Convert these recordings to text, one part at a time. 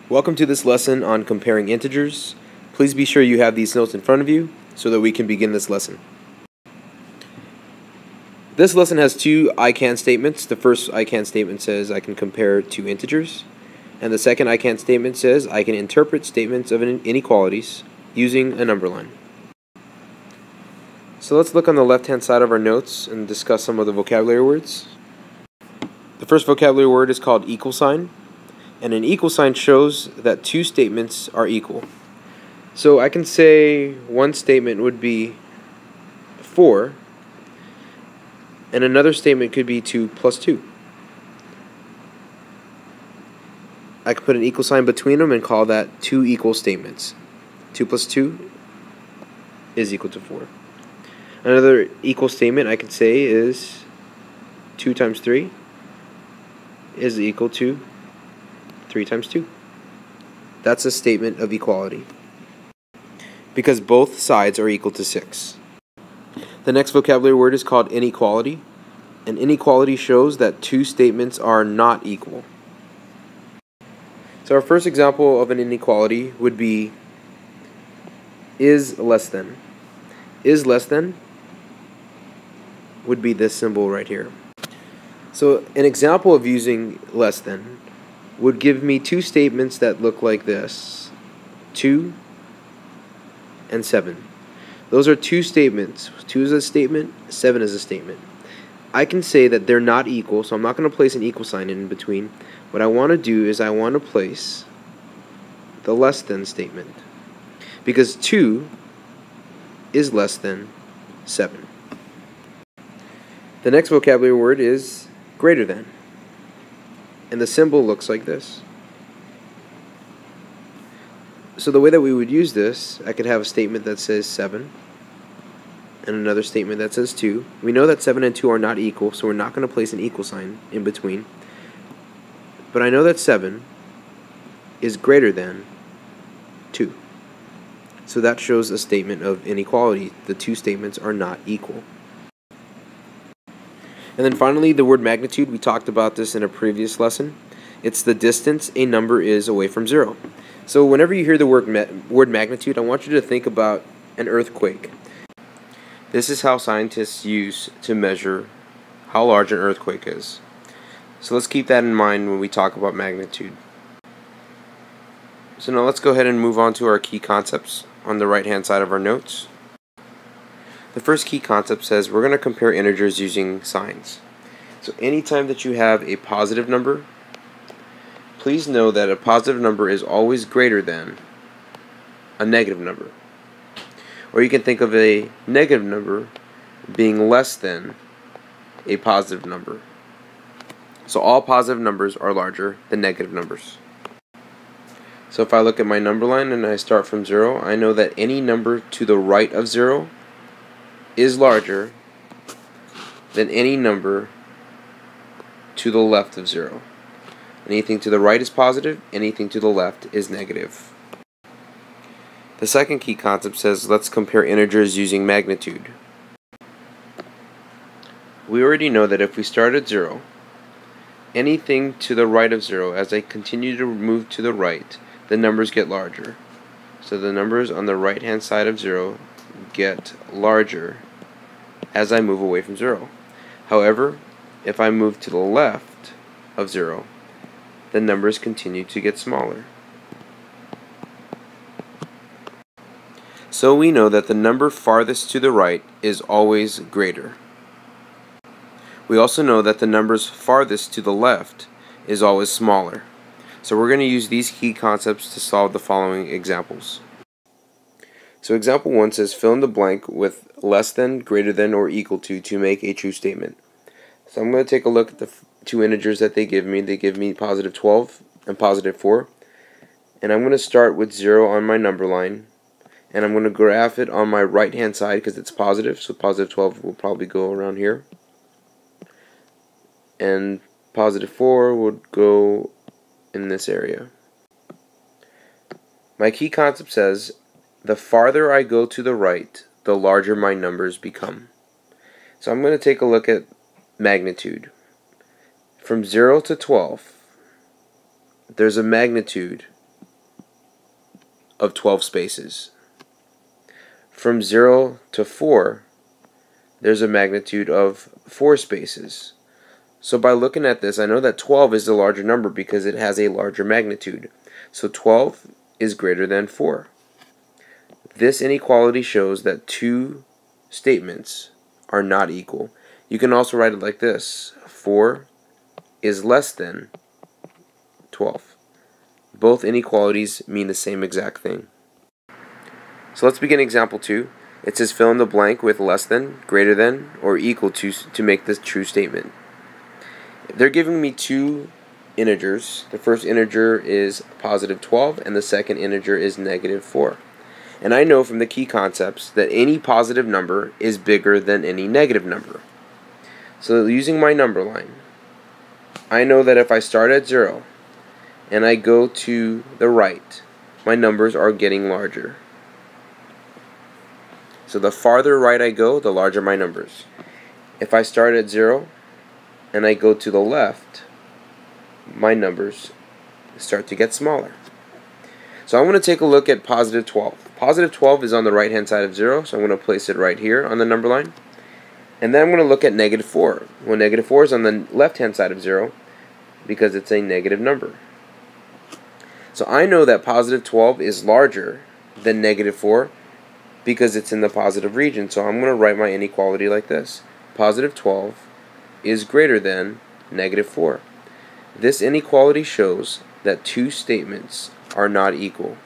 Welcome to this lesson on comparing integers. Please be sure you have these notes in front of you so that we can begin this lesson. This lesson has two I can statements. The first I can statement says I can compare two integers, and the second I can statement says I can interpret statements of inequalities using a number line. So let's look on the left hand side of our notes and discuss some of the vocabulary words. The first vocabulary word is called equal sign. And an equal sign shows that two statements are equal. So I can say one statement would be 4, and another statement could be 2 plus 2. I could put an equal sign between them and call that two equal statements. 2 plus 2 is equal to 4. Another equal statement I could say is 2 times 3 is equal to 3 times 2. That's a statement of equality because both sides are equal to 6. The next vocabulary word is called inequality. An inequality shows that two statements are not equal. So our first example of an inequality would be is less than. Is less than would be this symbol right here. So an example of using less than would give me two statements that look like this: 2 and 7. Those are two statements. 2 is a statement, 7 is a statement. I can say that they're not equal, so I'm not going to place an equal sign in between. What I want to do is I want to place the less than statement, because 2 is less than 7. The next vocabulary word is greater than. And the symbol looks like this. So the way that we would use this, I could have a statement that says 7 and another statement that says 2. We know that 7 and 2 are not equal, so we're not going to place an equal sign in between. But I know that 7 is greater than 2. So that shows a statement of inequality. The two statements are not equal. And then finally, the word magnitude. We talked about this in a previous lesson. It's the distance a number is away from 0. So whenever you hear the word magnitude, I want you to think about an earthquake. This is how scientists use to measure how large an earthquake is. So let's keep that in mind when we talk about magnitude. So now let's go ahead and move on to our key concepts on the right hand side of our notes. The first key concept says we're going to compare integers using signs. So anytime that you have a positive number, please know that a positive number is always greater than a negative number. Or you can think of a negative number being less than a positive number. So all positive numbers are larger than negative numbers. So if I look at my number line and I start from 0, I know that any number to the right of 0 is larger than any number to the left of 0. Anything to the right is positive, anything to the left is negative. The second key concept says let's compare integers using magnitude. We already know that if we start at 0, anything to the right of 0, as I continue to move to the right, the numbers get larger. So the numbers on the right hand side of 0 get larger as I move away from 0. However, if I move to the left of 0, the numbers continue to get smaller. So we know that the number farthest to the right is always greater. We also know that the numbers farthest to the left is always smaller. So we're going to use these key concepts to solve the following examples. So example 1 says fill in the blank with less than, greater than, or equal to make a true statement. So I'm going to take a look at the two integers that they give me. They give me positive 12 and positive 4. And I'm going to start with 0 on my number line. And I'm going to graph it on my right hand side because it's positive. So positive 12 will probably go around here. And positive 4 would go in this area. My key concept says the farther I go to the right, the larger my numbers become. So I'm going to take a look at magnitude. From 0 to 12, there's a magnitude of 12 spaces. From 0 to 4, there's a magnitude of 4 spaces. So by looking at this, I know that 12 is the larger number because it has a larger magnitude. So 12 is greater than 4. This inequality shows that two statements are not equal. You can also write it like this: 4 is less than 12. Both inequalities mean the same exact thing. So let's begin example 2. It says fill in the blank with less than, greater than, or equal to make this true statement. They're giving me two integers. The first integer is positive 12 and the second integer is negative 4. And I know from the key concepts that any positive number is bigger than any negative number. So using my number line, I know that if I start at 0 and I go to the right, my numbers are getting larger. So the farther right I go, the larger my numbers. If I start at 0 and I go to the left, my numbers start to get smaller. So I'm going to take a look at positive 12. Positive 12 is on the right hand side of 0, so I'm going to place it right here on the number line. And then I'm going to look at negative 4. Well, negative 4 is on the left hand side of 0 because it's a negative number. So I know that positive 12 is larger than negative 4 because it's in the positive region. So I'm going to write my inequality like this: positive 12 is greater than negative 4. This inequality shows that two statements are not equal.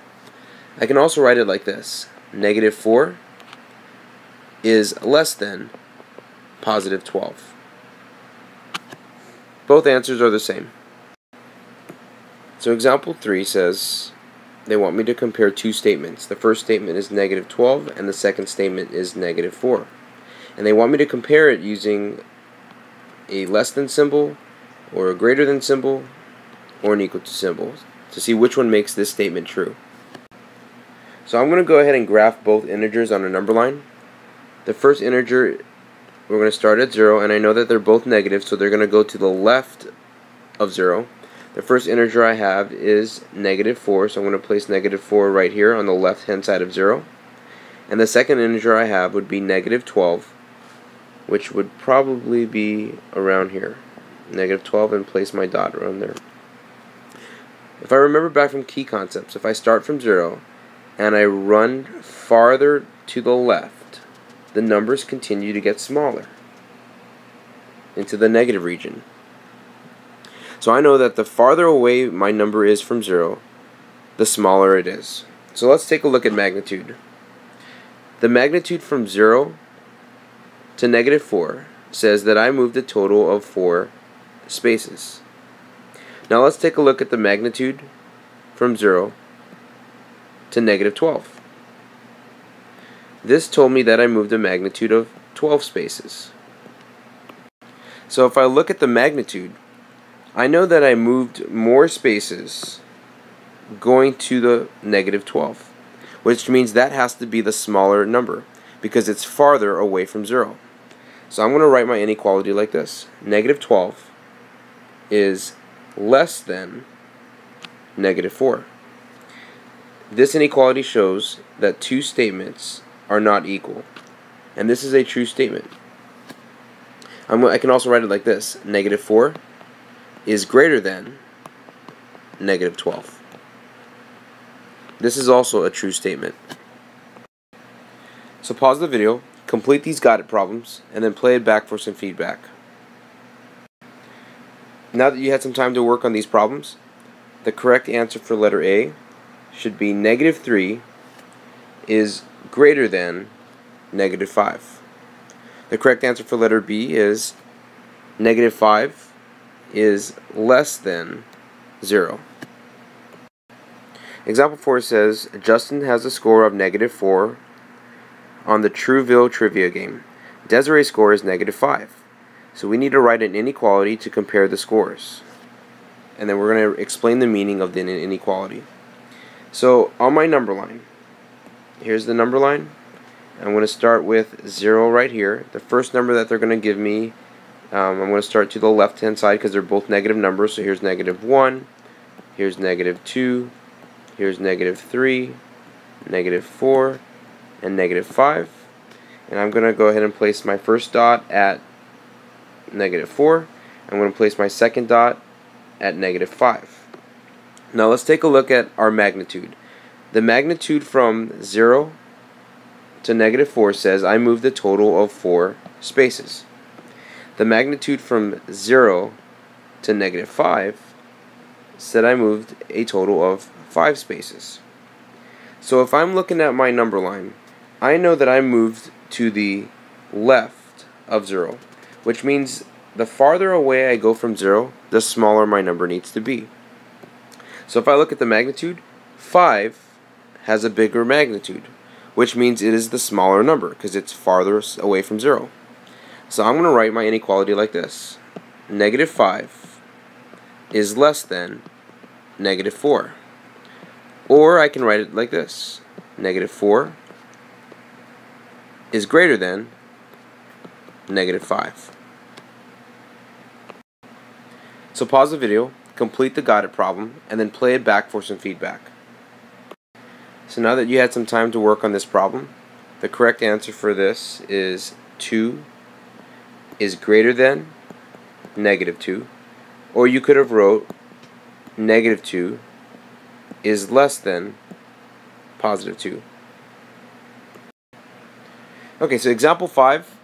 I can also write it like this: negative 4 is less than positive 12. Both answers are the same. So example 3 says they want me to compare two statements. The first statement is negative 12 and the second statement is negative 4. And they want me to compare it using a less than symbol, or a greater than symbol, or an equal to symbol, to see which one makes this statement true. So I'm going to go ahead and graph both integers on a number line. The first integer, we're going to start at 0, and I know that they're both negative, so they're going to go to the left of 0. The first integer I have is negative 4, so I'm going to place negative 4 right here on the left hand side of 0. And the second integer I have would be negative 12, which would probably be around here. Negative 12, and place my dot around there. If I remember back from key concepts, if I start from 0 and I run farther to the left, the numbers continue to get smaller into the negative region. So I know that the farther away my number is from 0, the smaller it is. So let's take a look at magnitude. The magnitude from 0 to negative 4 says that I moved a total of 4 spaces. Now let's take a look at the magnitude from 0 to negative 12. This told me that I moved a magnitude of 12 spaces. So if I look at the magnitude, I know that I moved more spaces going to the negative 12, which means that has to be the smaller number because it's farther away from 0. So I'm going to write my inequality like this: negative 12 is less than negative 4. This inequality shows that two statements are not equal, and this is a true statement. I can also write it like this: negative 4 is greater than negative 12. This is also a true statement. So pause the video, complete these got it problems, and then play it back for some feedback. Now that you had some time to work on these problems, the correct answer for letter A should be negative 3 is greater than negative 5. The correct answer for letter B is negative 5 is less than 0. Example 4 says Justin has a score of negative 4 on the Trueville trivia game. Desiree's score is negative 5. So we need to write an inequality to compare the scores. And then we're going to explain the meaning of the inequality. So on my number line, here's the number line. I'm going to start with 0 right here. The first number that they're going to give me, I'm going to start to the left hand side because they're both negative numbers. So here's negative 1, here's negative 2, here's negative 3, -4, and -5. And I'm going to go ahead and place my first dot at -4. I'm going to place my second dot at -5. Now let's take a look at our magnitude. The magnitude from 0 to -4 says I moved a total of 4 spaces. The magnitude from 0 to -5 said I moved a total of 5 spaces. So if I'm looking at my number line, I know that I moved to the left of 0, which means the farther away I go from 0, the smaller my number needs to be. So if I look at the magnitude, 5 has a bigger magnitude, which means it is the smaller number because it's farther away from 0. So I'm going to write my inequality like this. -5 is less than -4. Or I can write it like this. -4 is greater than -5. So pause the video, complete the got it problem, and then play it back for some feedback. So now that you had some time to work on this problem, the correct answer for this is 2 is greater than -2, or you could have wrote -2 is less than +2. Okay, so example 5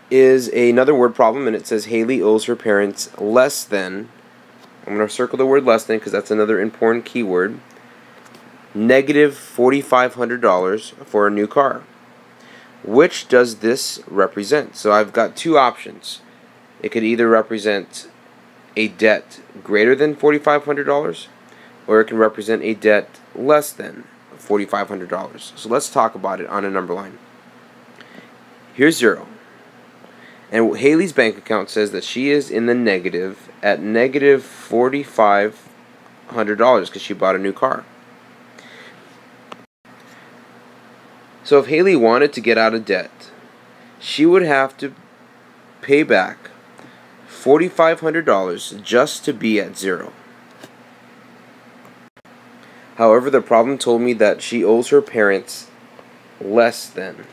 is another word problem, and it says Haley owes her parents less than, I'm going to circle the word less than because that's another important keyword, -$4,500 for a new car. Which does this represent? So I've got two options. It could either represent a debt greater than $4,500, or it can represent a debt less than $4,500. So let's talk about it on a number line. Here's 0. And Haley's bank account says that she is in the negative at $4,500 because she bought a new car. So if Haley wanted to get out of debt, she would have to pay back $4,500 just to be at 0. However, the problem told me that she owes her parents less than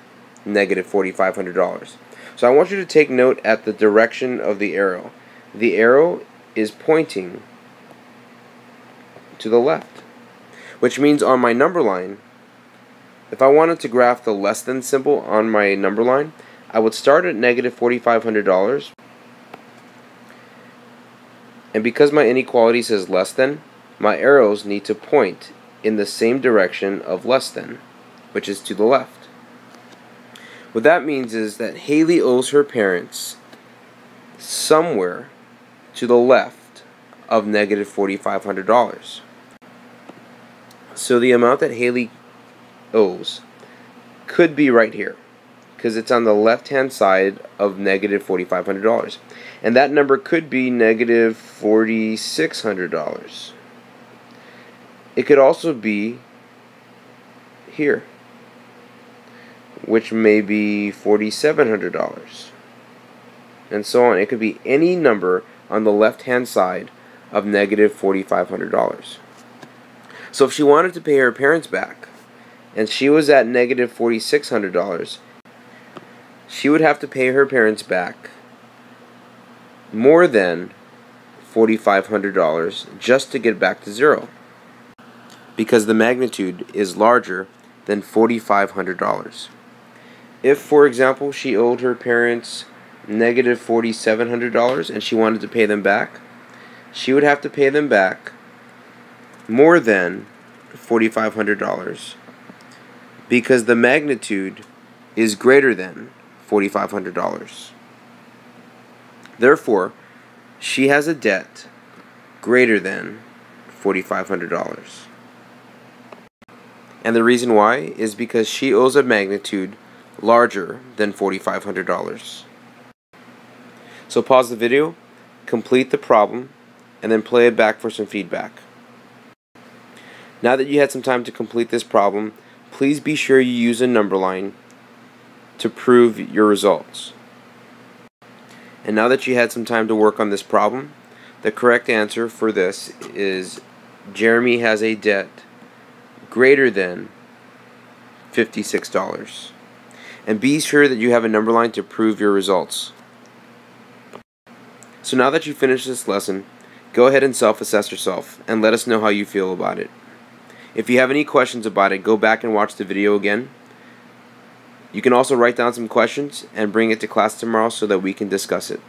-$4,500. So I want you to take note at the direction of the arrow. The arrow is pointing to the left, which means on my number line, if I wanted to graph the less than symbol on my number line, I would start at -$4,500, and because my inequality says less than, my arrows need to point in the same direction of less than, which is to the left. What that means is that Haley owes her parents somewhere to the left of -$4,500. So the amount that Haley owes could be right here, because it's on the left hand side of -$4,500, and that number could be -$4,600. It could also be here, which may be $4,700, and so on. It could be any number on the left hand side of -$4,500. So if she wanted to pay her parents back, and she was at -$4,600, she would have to pay her parents back more than $4,500 just to get back to 0, because the magnitude is larger than $4,500. If, for example, she owed her parents -$4,700 and she wanted to pay them back, she would have to pay them back more than $4,500, because the magnitude is greater than $4,500. Therefore, she has a debt greater than $4,500. And the reason why is because she owes a magnitude larger than $4,500. So pause the video, complete the problem, and then play it back for some feedback. Now that you had some time to complete this problem, please be sure you use a number line to prove your results. And now that you had some time to work on this problem, the correct answer for this is Jeremy has a debt greater than $56. And be sure that you have a number line to prove your results. So now that you've finished this lesson, go ahead and self-assess yourself and let us know how you feel about it. If you have any questions about it, go back and watch the video again. You can also write down some questions and bring it to class tomorrow so that we can discuss it.